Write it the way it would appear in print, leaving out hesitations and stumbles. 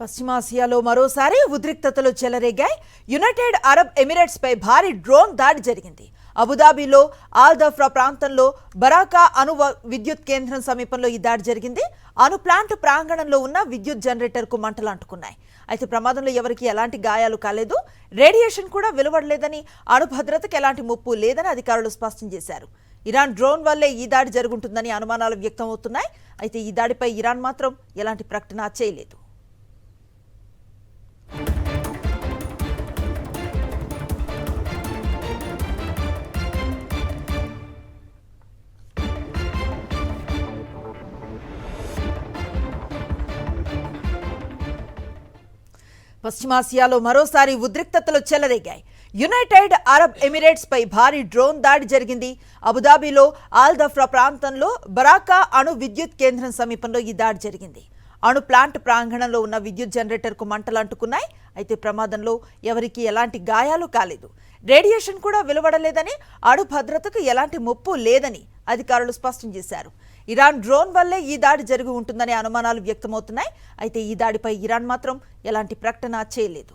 పశ్చిమాసియాలో మరోసారి ఉద్రిక్తతలు చెలరేగాయి. యునైటెడ్ అరబ్ ఎమిరేట్స్ పై భారీ డ్రోన్ దాడి జరిగింది. అబుదాబిలో ఆల్ దఫ్రా ప్రాంతంలో బరాకా అణు విద్యుత్ కేంద్రం సమీపంలో ఈ దాడి జరిగింది. అణు ప్లాంట్ ప్రాంగణంలో ఉన్న విద్యుత్ జనరేటర్ కు మంటలు అంటుకున్నాయి. అయితే ప్రమాదంలో ఎవరికి ఎలాంటి గాయాలు కాలేదు. రేడియేషన్ కూడా వెలువడలేదని, అణు భద్రతకు ఎలాంటి ముప్పు లేదని అధికారులు స్పష్టం చేశారు. ఇరాన్ డ్రోన్ వల్లే ఈ దాడి జరుగుతుందని అనుమానాలు వ్యక్తమవుతున్నాయి. అయితే ఈ దాడిపై ఇరాన్ మాత్రం ఎలాంటి ప్రకటన చేయలేదు. పశ్చిమాసియాలో మరోసారి ఉద్రిక్తతలు చెలరేగాయి. యునైటెడ్ అరబ్ ఎమిరేట్స్ పై భారీ డ్రోన్ దాడి జరిగింది. అబుదాబిలో ఆల్ దఫ్రా ప్రాంతంలో బరాకా అణు విద్యుత్ కేంద్రం సమీపంలో ఈ దాడి జరిగింది. అణు ప్లాంట్ ప్రాంగణంలో ఉన్న విద్యుత్ జనరేటర్ కు మంటలు అంటుకున్నాయి. అయితే ప్రమాదంలో ఎవరికి ఎలాంటి గాయాలు కాలేదు. రేడియేషన్ కూడా వెలువడలేదని, అణు భద్రతకు ఎలాంటి ముప్పు లేదని అధికారులు స్పష్టం చేశారు. ఇరాన్ డ్రోన్ వల్లే ఈ దాడి జరిగి ఉంటుందనే అనుమానాలు వ్యక్తమవుతున్నాయి. అయితే ఈ దాడిపై ఇరాన్ మాత్రం ఎలాంటి ప్రకటన చేయలేదు.